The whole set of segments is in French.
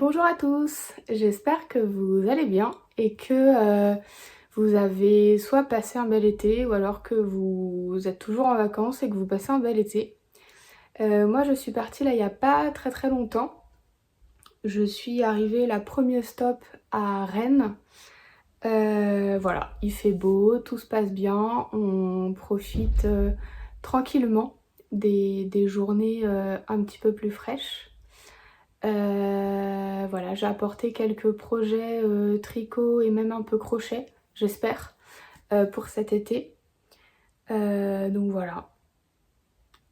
Bonjour à tous, j'espère que vous allez bien et que vous avez soit passé un bel été ou alors que vous êtes toujours en vacances et que vous passez un bel été. Moi je suis partie là il n'y a pas très longtemps. Je suis arrivée la première stop à Rennes. Voilà, il fait beau, tout se passe bien, on profite tranquillement des journées un petit peu plus fraîches. Voilà, j'ai apporté quelques projets tricot et même un peu crochet, j'espère, pour cet été. Donc voilà.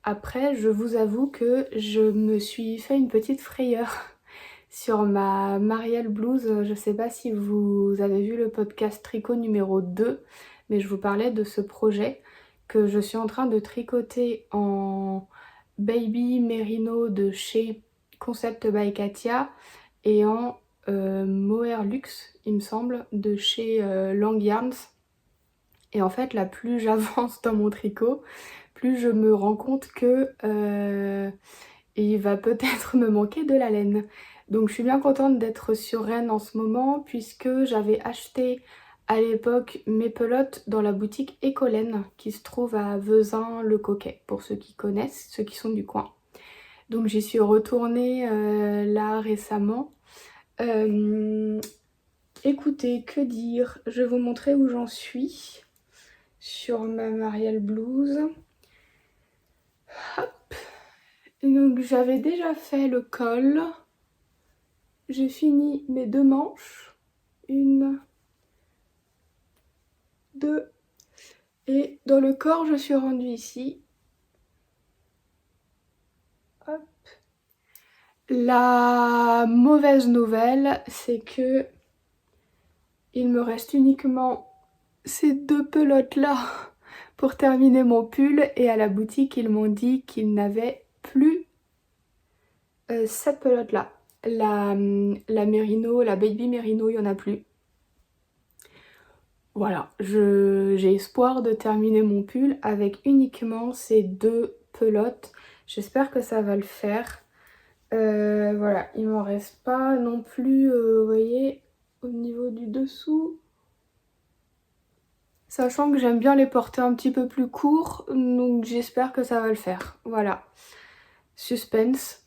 Après, je vous avoue que je me suis fait une petite frayeur sur ma Marielle blouse. Je sais pas si vous avez vu le podcast tricot numéro 2, mais je vous parlais de ce projet que je suis en train de tricoter en baby merino de chez Concept by Katia et en mohair luxe, il me semble, de chez Lang Yarns. Et en fait, là, plus j'avance dans mon tricot, plus je me rends compte que il va peut-être me manquer de la laine. Donc je suis bien contente d'être sur Rennes en ce moment puisque j'avais acheté à l'époque mes pelotes dans la boutique Écolaine qui se trouve à Vezin-le-Coquet, pour ceux qui connaissent, ceux qui sont du coin. Donc j'y suis retournée là récemment. Écoutez, que dire? Je vais vous montrer où j'en suis sur ma Marielle blouse. Hop. Donc j'avais déjà fait le col. J'ai fini mes 2 manches. 1, 2. Et dans le corps, je suis rendue ici. Hop. La mauvaise nouvelle, c'est que il me reste uniquement ces 2 pelotes là pour terminer mon pull. Et à la boutique, ils m'ont dit qu'ils n'avaient plus cette pelote là. La Merino, la Baby Merino, il n'y en a plus. Voilà, j'ai espoir de terminer mon pull avec uniquement ces 2 pelotes. J'espère que ça va le faire. Voilà, il m'en reste pas non plus, vous voyez, au niveau du dessous. Sachant que j'aime bien les porter un petit peu plus courts, donc j'espère que ça va le faire. Voilà, suspense.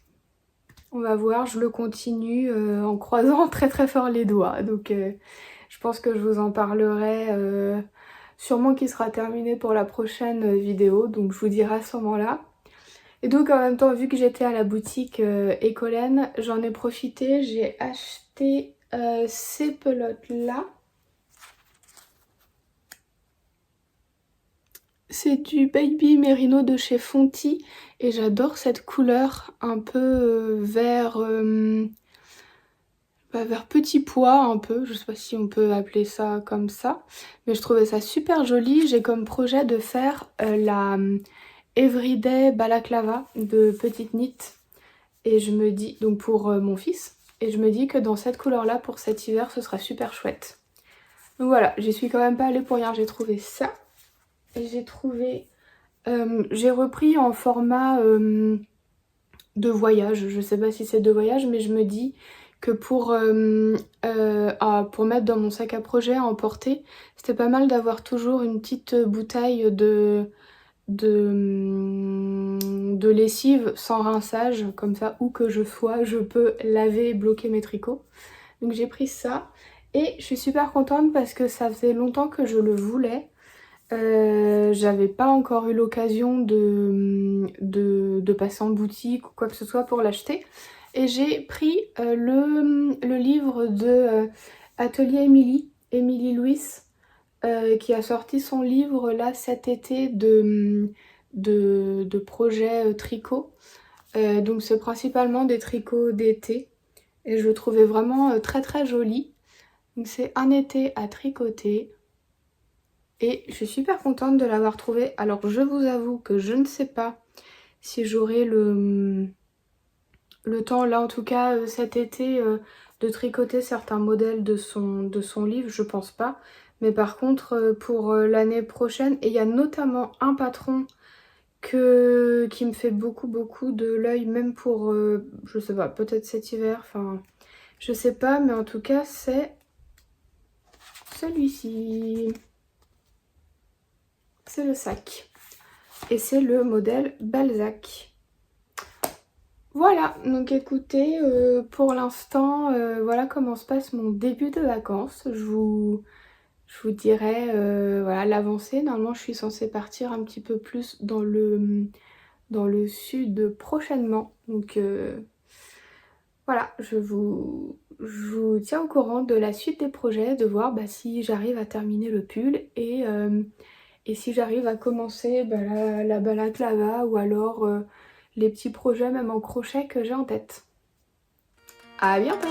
On va voir, je le continue en croisant très fort les doigts. Donc je pense que je vous en parlerai sûrement qu'il sera terminé pour la prochaine vidéo. Donc je vous dirai à ce moment-là. Et donc en même temps, vu que j'étais à la boutique Écolaine, j'en ai profité. J'ai acheté ces pelotes-là. C'est du Baby Merino de chez Fonty et j'adore cette couleur un peu vert, vert petit pois un peu, je sais pas si on peut appeler ça comme ça, mais je trouvais ça super joli. J'ai comme projet de faire la Everyday Balaclava de Petite Knit et je me dis, donc pour mon fils, et je me dis que dans cette couleur là pour cet hiver ce sera super chouette. Donc voilà, j'y suis quand même pas allée pour rien, j'ai trouvé ça et j'ai trouvé... j'ai repris en format de voyage. Je sais pas si c'est de voyage, mais je me dis que pour mettre dans mon sac à projet à emporter, c'était pas mal d'avoir toujours une petite bouteille de lessive sans rinçage. Comme ça, où que je sois, je peux laver et bloquer mes tricots. Donc j'ai pris ça. Et je suis super contente parce que ça faisait longtemps que je le voulais. J'avais pas encore eu l'occasion de passer en boutique ou quoi que ce soit pour l'acheter. Et j'ai pris le livre de Atelier Émilie Louis, qui a sorti son livre là cet été de projets tricot. Donc c'est principalement des tricots d'été. Et je le trouvais vraiment très joli. Donc c'est un été à tricoter. Et je suis super contente de l'avoir trouvé. Alors je vous avoue que je ne sais pas si j'aurai le temps, là en tout cas cet été, de tricoter certains modèles de son livre, je pense pas. Mais par contre pour l'année prochaine, et il y a notamment un patron qui me fait beaucoup de l'œil, même pour, je sais pas, peut-être cet hiver, enfin... Je sais pas, mais en tout cas c'est celui-ci. C'est le sac. Et c'est le modèle Balzac. Voilà, donc écoutez, pour l'instant, voilà comment se passe mon début de vacances. Je vous dirai voilà, l'avancée. Normalement, je suis censée partir un petit peu plus dans le sud prochainement. Donc voilà, je vous tiens au courant de la suite des projets, de voir si j'arrive à terminer le pull et si j'arrive à commencer la balaclava ou alors les petits projets même en crochet que j'ai en tête. À bientôt!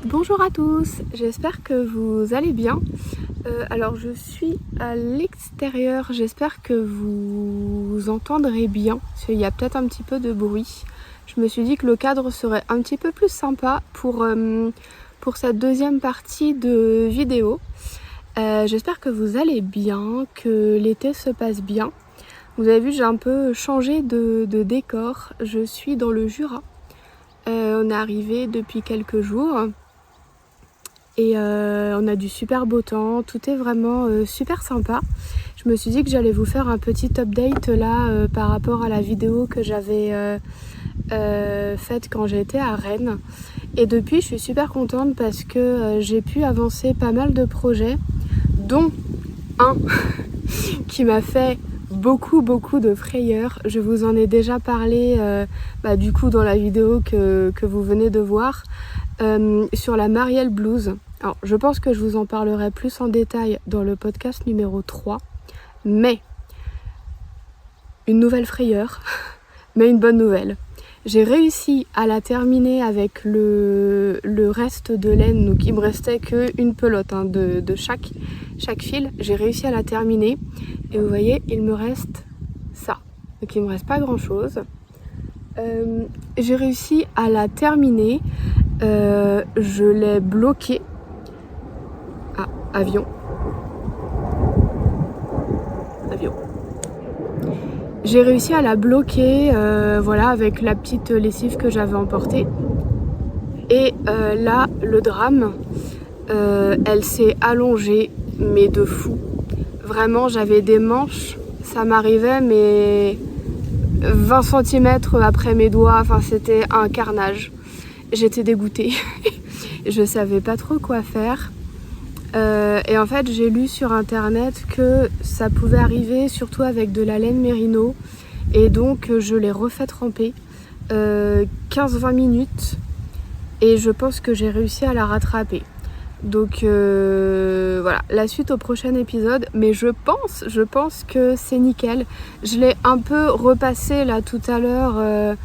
Bonjour à tous, j'espère que vous allez bien. Alors je suis à l'extérieur, j'espère que vous entendrez bien, parce qu'il y a peut-être un petit peu de bruit. Je me suis dit que le cadre serait un petit peu plus sympa pour cette deuxième partie de vidéo. J'espère que vous allez bien, que l'été se passe bien. Vous avez vu, j'ai un peu changé de décor, je suis dans le Jura. On est arrivé depuis quelques jours. Et on a du super beau temps, tout est vraiment super sympa. Je me suis dit que j'allais vous faire un petit update là par rapport à la vidéo que j'avais faite quand j'étais à Rennes. Et depuis je suis super contente parce que j'ai pu avancer pas mal de projets, dont un qui m'a fait beaucoup de frayeur. Je vous en ai déjà parlé du coup dans la vidéo que vous venez de voir. Sur la Marielle Blouse. Alors je pense que je vous en parlerai plus en détail dans le podcast numéro 3, mais une nouvelle frayeur, mais une bonne nouvelle. J'ai réussi à la terminer avec le reste de laine, donc il me restait qu'une pelote de chaque fil. J'ai réussi à la terminer et vous voyez, il me reste ça. Donc il me reste pas grand chose. J'ai réussi à la terminer. Je l'ai bloqué. Ah, avion. J'ai réussi à la bloquer voilà, avec la petite lessive que j'avais emportée. Et là, le drame, elle s'est allongée, mais de fou. Vraiment, j'avais des manches, ça m'arrivait, mais 20 cm après mes doigts, enfin c'était un carnage. J'étais dégoûtée, je savais pas trop quoi faire. Et en fait j'ai lu sur internet que ça pouvait arriver surtout avec de la laine mérino. Et donc je l'ai refait tremper 15-20 minutes. Et je pense que j'ai réussi à la rattraper. Donc voilà, la suite au prochain épisode. Mais je pense que c'est nickel. Je l'ai un peu repassé là tout à l'heure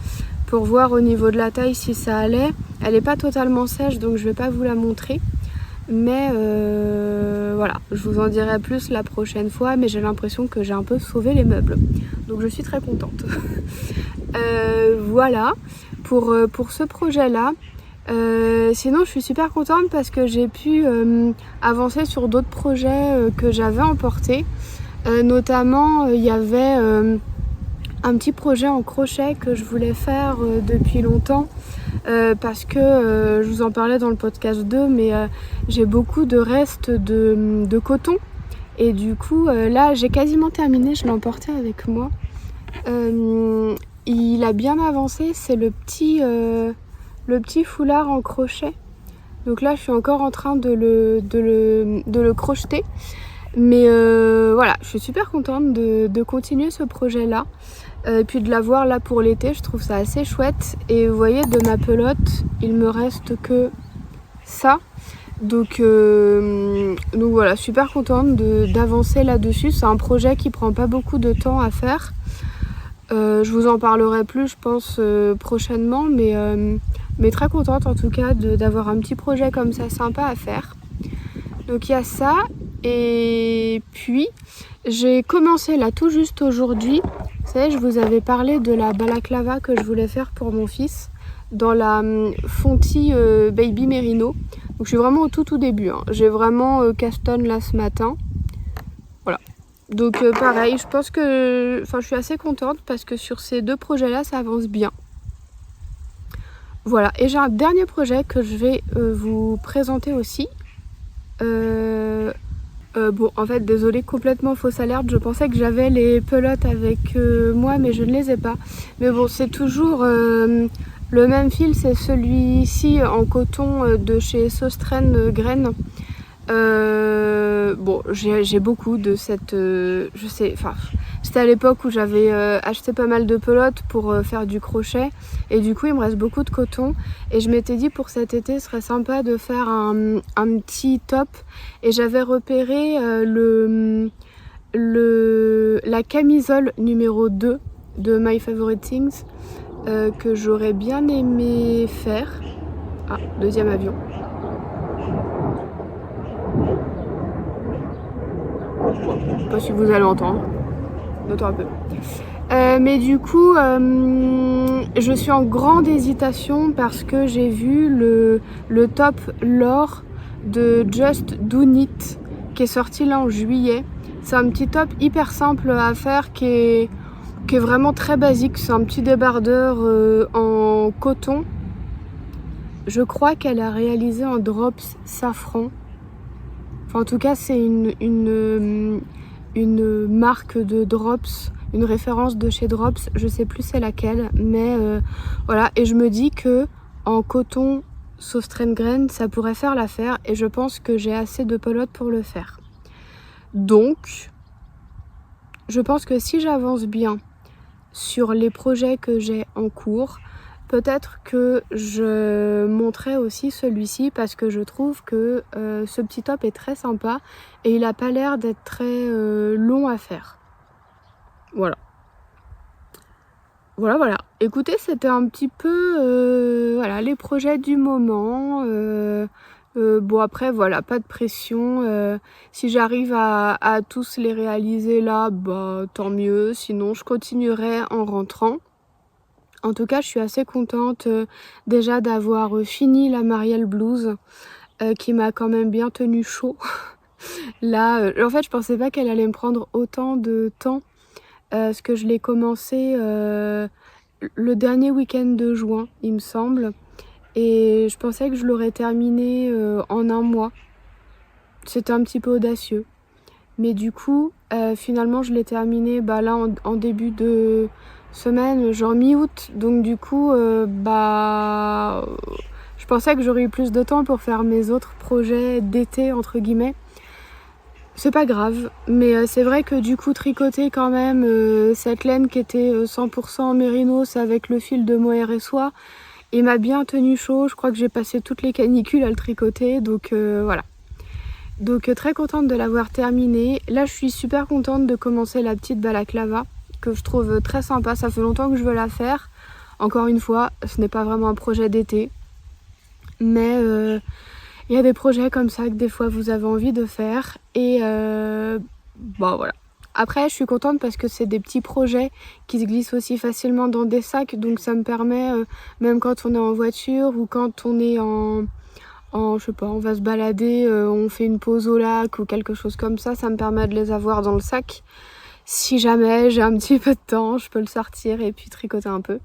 pour voir au niveau de la taille si ça allait. Elle n'est pas totalement sèche, donc je vais pas vous la montrer. Mais voilà, je vous en dirai plus la prochaine fois. Mais j'ai l'impression que j'ai un peu sauvé les meubles. Donc je suis très contente. Voilà, pour ce projet-là. Sinon je suis super contente parce que j'ai pu avancer sur d'autres projets que j'avais emportés. Notamment il y avait un petit projet en crochet que je voulais faire depuis longtemps parce que je vous en parlais dans le podcast 2, mais j'ai beaucoup de restes de coton et du coup là j'ai quasiment terminé, je l'ai emporté avec moi. il a bien avancé, c'est le petit foulard en crochet. Donc là je suis encore en train de le crocheter. Mais voilà, je suis super contente de continuer ce projet là. Et puis de l'avoir là pour l'été, je trouve ça assez chouette. Et vous voyez, de ma pelote, il me reste que ça. Donc voilà, super contente d'avancer là-dessus. C'est un projet qui prend pas beaucoup de temps à faire. Je vous en parlerai plus, je pense, prochainement. Mais très contente en tout cas d'avoir un petit projet comme ça sympa à faire. Donc il y a ça. Et puis j'ai commencé là tout juste aujourd'hui. Vous savez, je vous avais parlé de la balaclava que je voulais faire pour mon fils dans la Fonty Baby Merino. Donc je suis vraiment au tout début, hein. J'ai vraiment castonne là ce matin. Voilà. Donc pareil, je pense que... Enfin, je suis assez contente parce que sur ces deux projets là, ça avance bien. Voilà. Et j'ai un dernier projet que je vais vous présenter aussi. Bon, en fait, désolée, complètement fausse alerte. Je pensais que j'avais les pelotes avec moi, mais je ne les ai pas. Mais bon, c'est toujours le même fil, c'est celui-ci en coton de chez Sostren Graines. Bon, j'ai beaucoup de cette... je sais, enfin, c'était à l'époque où j'avais acheté pas mal de pelotes pour faire du crochet. Et du coup, il me reste beaucoup de coton. Et je m'étais dit pour cet été, ce serait sympa de faire un petit top. Et j'avais repéré la camisole numéro 2 de My Favorite Things que j'aurais bien aimé faire. Ah, deuxième avion. Je sais pas si vous allez entendre. Notons un peu. Mais du coup, je suis en grande hésitation parce que j'ai vu le top L'Or de Just Do Knit qui est sorti là en juillet. C'est un petit top hyper simple à faire qui est vraiment très basique. C'est un petit débardeur en coton. Je crois qu'elle a réalisé un drops safran. Enfin, en tout cas, c'est une marque de drops, une référence de chez Drops. Je sais plus c'est laquelle, mais voilà. Et je me dis que en coton Sostren Graines, ça pourrait faire l'affaire. Et je pense que j'ai assez de pelotes pour le faire. Donc, je pense que si j'avance bien sur les projets que j'ai en cours, peut-être que je monterai aussi celui-ci parce que je trouve que ce petit top est très sympa et il n'a pas l'air d'être très long à faire. Voilà. Voilà. Écoutez, c'était un petit peu voilà, les projets du moment. Bon après, voilà, pas de pression. Si j'arrive à tous les réaliser là, bah tant mieux. Sinon, je continuerai en rentrant. En tout cas, je suis assez contente déjà d'avoir fini la Marielle Blouse qui m'a quand même bien tenu chaud. Là, en fait, je pensais pas qu'elle allait me prendre autant de temps parce que je l'ai commencé le dernier week-end de juin, il me semble. Et je pensais que je l'aurais terminé en un mois. C'était un petit peu audacieux. Mais du coup, finalement, je l'ai terminé là en début de semaine, genre mi-août. Donc du coup, je pensais que j'aurais eu plus de temps pour faire mes autres projets d'été, entre guillemets. C'est pas grave, mais c'est vrai que du coup, tricoter quand même cette laine qui était 100% mérinos avec le fil de mohair et soie, il m'a bien tenu chaud. Je crois que j'ai passé toutes les canicules à le tricoter, donc voilà. Donc très contente de l'avoir terminé. Là je suis super contente de commencer la petite balaclava que je trouve très sympa. Ça fait longtemps que je veux la faire. Encore une fois, ce n'est pas vraiment un projet d'été. Mais il y a des projets comme ça que des fois vous avez envie de faire. Et voilà. Après je suis contente parce que c'est des petits projets qui se glissent aussi facilement dans des sacs. Donc ça me permet, même quand on est en voiture ou quand on est je sais pas, on va se balader, on fait une pause au lac ou quelque chose comme ça, ça me permet de les avoir dans le sac. Si jamais j'ai un petit peu de temps, je peux le sortir et puis tricoter un peu.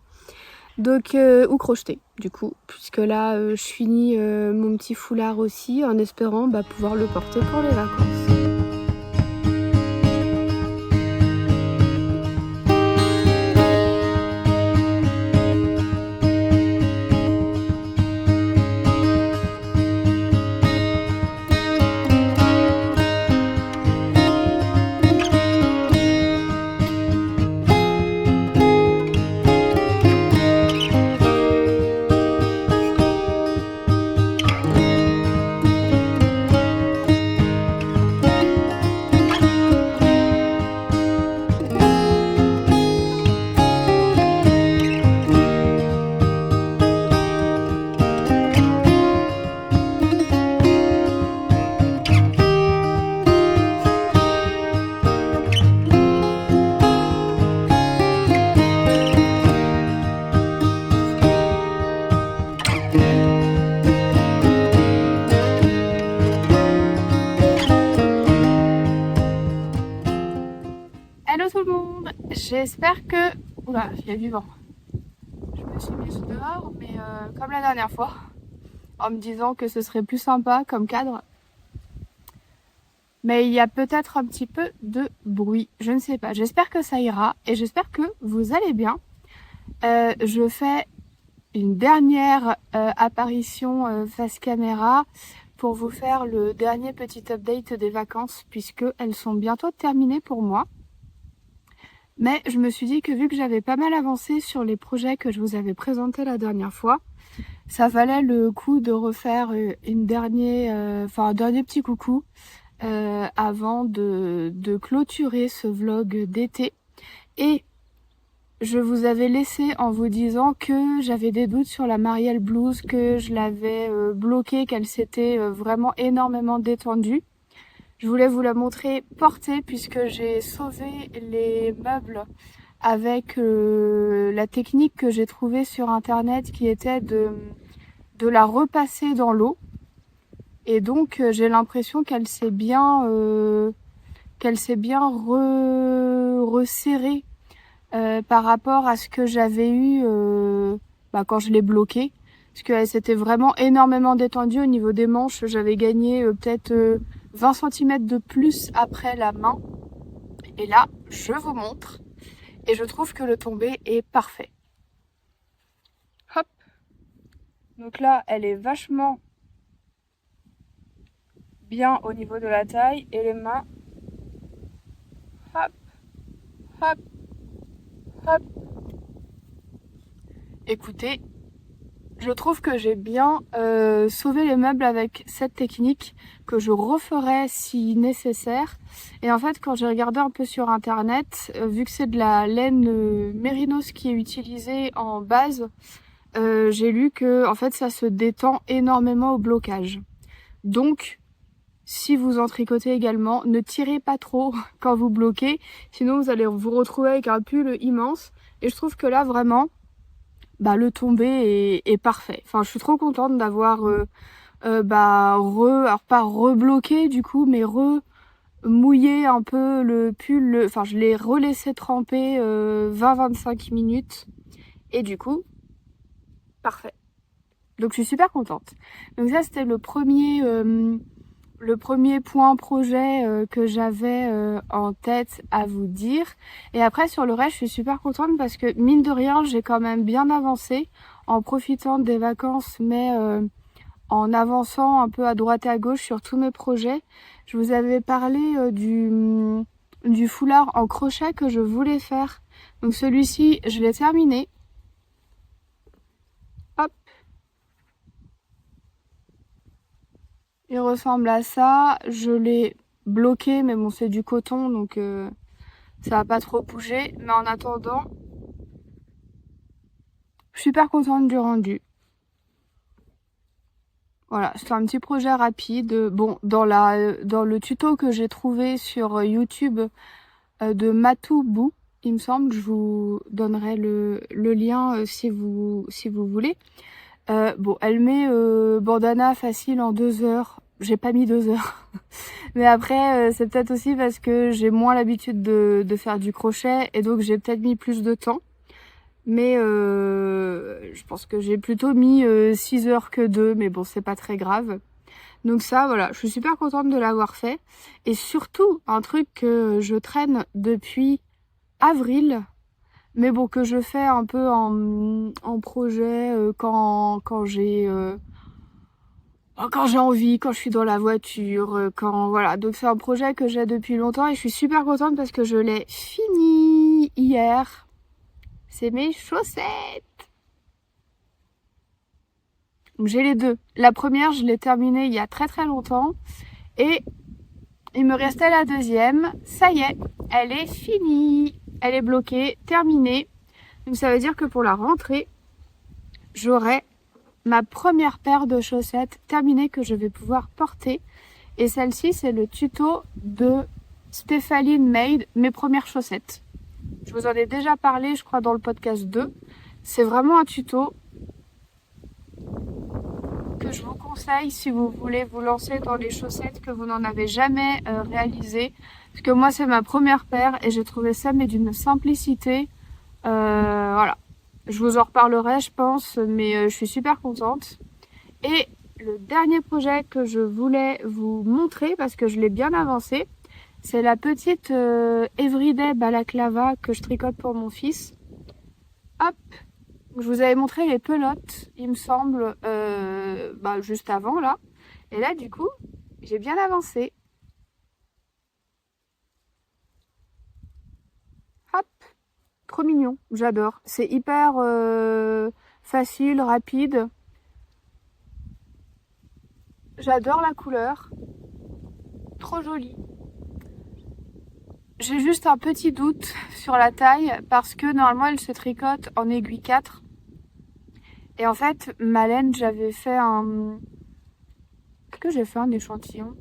Donc, ou crocheter du coup, puisque là je finis mon petit foulard aussi en espérant pouvoir le porter pour les vacances. j'espère que... Oula, il y a du vent. Je me suis mise dehors, mais comme la dernière fois, en me disant que ce serait plus sympa comme cadre. Mais il y a peut-être un petit peu de bruit, je ne sais pas. J'espère que ça ira et j'espère que vous allez bien. Je fais une dernière apparition face caméra pour vous faire le dernier petit update des vacances puisque elles sont bientôt terminées pour moi. Mais je me suis dit que vu que j'avais pas mal avancé sur les projets que je vous avais présentés la dernière fois, ça valait le coup de refaire un dernier petit coucou avant de clôturer ce vlog d'été. Et je vous avais laissé en vous disant que j'avais des doutes sur la Marielle Blouse, que je l'avais bloquée, qu'elle s'était vraiment énormément détendue. Je voulais vous la montrer portée puisque j'ai sauvé les meubles avec la technique que j'ai trouvée sur internet qui était de la repasser dans l'eau. Et donc j'ai l'impression qu'elle s'est bien resserrée par rapport à ce que j'avais eu quand je l'ai bloquée. Parce qu'elle s'était vraiment énormément détendue au niveau des manches. J'avais gagné peut-être 20 cm de plus après la main. Et là, je vous montre. Et je trouve que le tombé est parfait. Hop. Donc là, elle est vachement bien au niveau de la taille. Et les mains. Hop. Hop. Hop. Écoutez, je trouve que j'ai bien sauvé les meubles avec cette technique que je referai si nécessaire. Et en fait, quand j'ai regardé un peu sur internet, vu que c'est de la laine mérinos qui est utilisée en base, j'ai lu que en fait ça se détend énormément au blocage. Donc, si vous en tricotez également, ne tirez pas trop quand vous bloquez, sinon vous allez vous retrouver avec un pull immense. Et je trouve que là vraiment, le tombé est parfait. Enfin, je suis trop contente d'avoir alors pas rebloqué du coup, mais mouillé un peu le pull. Enfin, je l'ai relaissé tremper 20-25 minutes. Et du coup, parfait. Donc je suis super contente. Donc ça, c'était le premier point projet que j'avais en tête à vous dire. Et après sur le reste, je suis super contente parce que mine de rien, j'ai quand même bien avancé en profitant des vacances, mais en avançant un peu à droite et à gauche sur tous mes projets. Je vous avais parlé du foulard en crochet que je voulais faire. Donc celui-ci, je l'ai terminé. Hop. Il ressemble à ça. Je l'ai bloqué, mais bon, c'est du coton, donc ça va pas trop bouger. Mais en attendant, je suis super contente du rendu. Voilà, c'est un petit projet rapide. Bon, dans le tuto que j'ai trouvé sur YouTube de Matoubou, il me semble, je vous donnerai le lien si vous voulez. Bon, elle met bandana facile en 2 heures. J'ai pas mis 2 heures. Mais après, c'est peut-être aussi parce que j'ai moins l'habitude de faire du crochet et donc j'ai peut-être mis plus de temps. Mais je pense que j'ai plutôt mis 6 heures que 2, mais bon, c'est pas très grave. Donc ça, voilà, je suis super contente de l'avoir fait. Et surtout, un truc que je traîne depuis avril, mais bon, que je fais un peu en projet quand j'ai envie, quand je suis dans la voiture, voilà. Donc c'est un projet que j'ai depuis longtemps et je suis super contente parce que je l'ai fini hier. C'est mes chaussettes. Donc j'ai les deux. La première, je l'ai terminée il y a très très longtemps. Et il me restait la deuxième. Ça y est, elle est finie. Elle est bloquée, terminée. Donc ça veut dire que pour la rentrée, j'aurai ma première paire de chaussettes terminée que je vais pouvoir porter. Et celle-ci, c'est le tuto de Stéphaline Made, mes premières chaussettes. Je vous en ai déjà parlé, je crois, dans le podcast 2. C'est vraiment un tuto que je vous conseille si vous voulez vous lancer dans les chaussettes, que vous n'en avez jamais réalisé. Parce que moi, c'est ma première paire et j'ai trouvé ça, mais d'une simplicité. Voilà. Je vous en reparlerai, je pense, mais je suis super contente. Et le dernier projet que je voulais vous montrer, parce que je l'ai bien avancé, c'est la petite Everyday Balaclava que je tricote pour mon fils. Hop! Je vous avais montré les pelotes, il me semble, juste avant, là. Et là, du coup, j'ai bien avancé. Hop! Trop mignon, j'adore. C'est hyper facile, rapide. J'adore la couleur. Trop jolie. J'ai juste un petit doute sur la taille parce que normalement elle se tricote en aiguille 4. Et en fait, ma laine, j'avais fait un... Est-ce que j'ai fait un échantillon?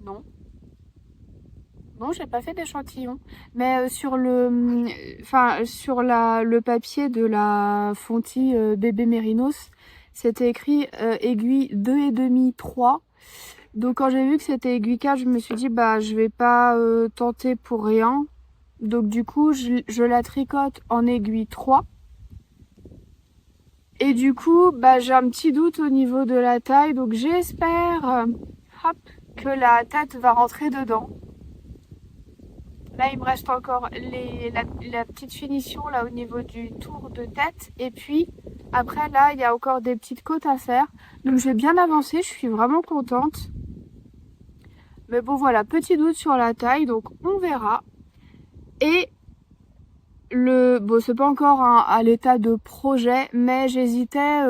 Non. Non, j'ai pas fait d'échantillon. Mais sur le... sur le papier de la Fonty bébé Mérinos, c'était écrit aiguille 2,5, 3. Donc quand j'ai vu que c'était aiguille 4, je me suis dit bah je vais pas tenter pour rien. Donc du coup je la tricote en aiguille 3. Et du coup bah j'ai un petit doute au niveau de la taille. Donc j'espère que la tête va rentrer dedans. Là il me reste encore la petite finition là au niveau du tour de tête. Et puis après là il y a encore des petites côtes à faire. Donc j'ai bien avancé, je suis vraiment contente. Mais bon voilà, petit doute sur la taille, donc on verra. Et c'est pas encore à l'état de projet, mais j'hésitais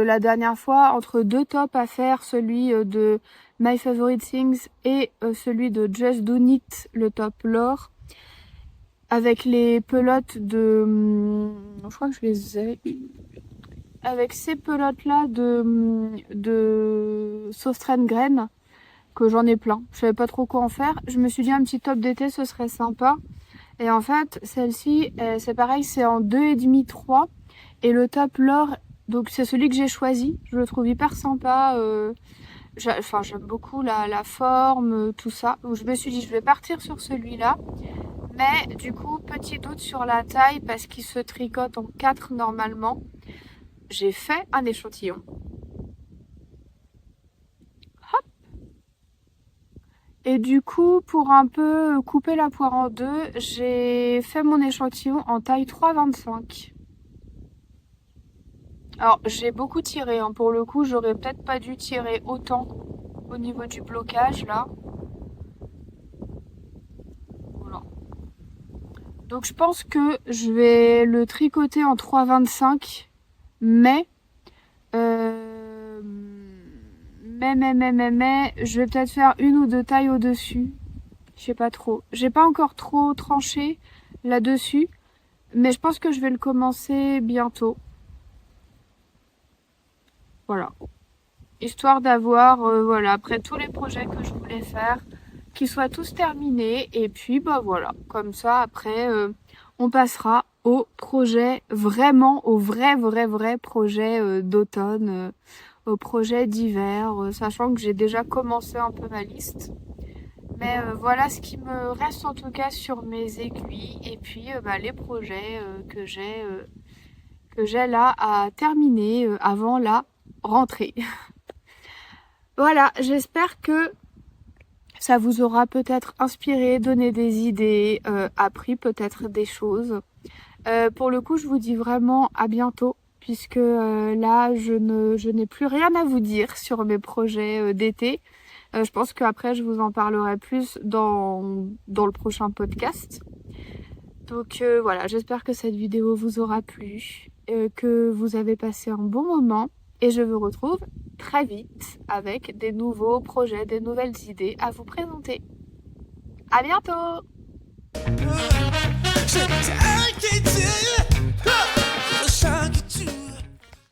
la dernière fois entre deux tops à faire, celui de My Favorite Things et celui de Just Do It, le top Lore, avec les pelotes de... je crois que je les ai... Avec ces pelotes là de Saustraine Graine, que j'en ai plein. Je savais pas trop quoi en faire. Je me suis dit un petit top d'été, ce serait sympa. Et en fait, celle-ci, c'est pareil, c'est en 2,5, 3. Et le top Lore, donc c'est celui que j'ai choisi. Je le trouve hyper sympa. J'aime beaucoup la forme, tout ça. Donc je me suis dit, je vais partir sur celui-là. Mais du coup, petit doute sur la taille parce qu'il se tricote en 4 normalement. J'ai fait un échantillon. Et du coup, pour un peu couper la poire en deux, j'ai fait mon échantillon en taille 3,25. Alors, j'ai beaucoup tiré, hein. Pour le coup, j'aurais peut-être pas dû tirer autant au niveau du blocage, là. Voilà. Donc, je pense que je vais le tricoter en 3,25, mais... je vais peut-être faire une ou deux tailles au-dessus. Je sais pas trop. J'ai pas encore trop tranché là-dessus, mais je pense que je vais le commencer bientôt. Voilà. Histoire d'avoir, voilà, après tous les projets que je voulais faire, qu'ils soient tous terminés. Et puis, bah voilà, comme ça, après, on passera au projet, vraiment, au vrai projet d'automne, au projet d'hiver, sachant que j'ai déjà commencé un peu ma liste. Mais voilà ce qui me reste en tout cas sur mes aiguilles et puis les projets que j'ai là à terminer avant la rentrée. Voilà, j'espère que ça vous aura peut-être inspiré, donné des idées, appris peut-être des choses. Pour le coup, je vous dis vraiment à bientôt puisque là, je n'ai plus rien à vous dire sur mes projets d'été. Je pense qu'après, je vous en parlerai plus dans le prochain podcast. Donc voilà, j'espère que cette vidéo vous aura plu, que vous avez passé un bon moment. Et je vous retrouve très vite avec des nouveaux projets, des nouvelles idées à vous présenter. À bientôt!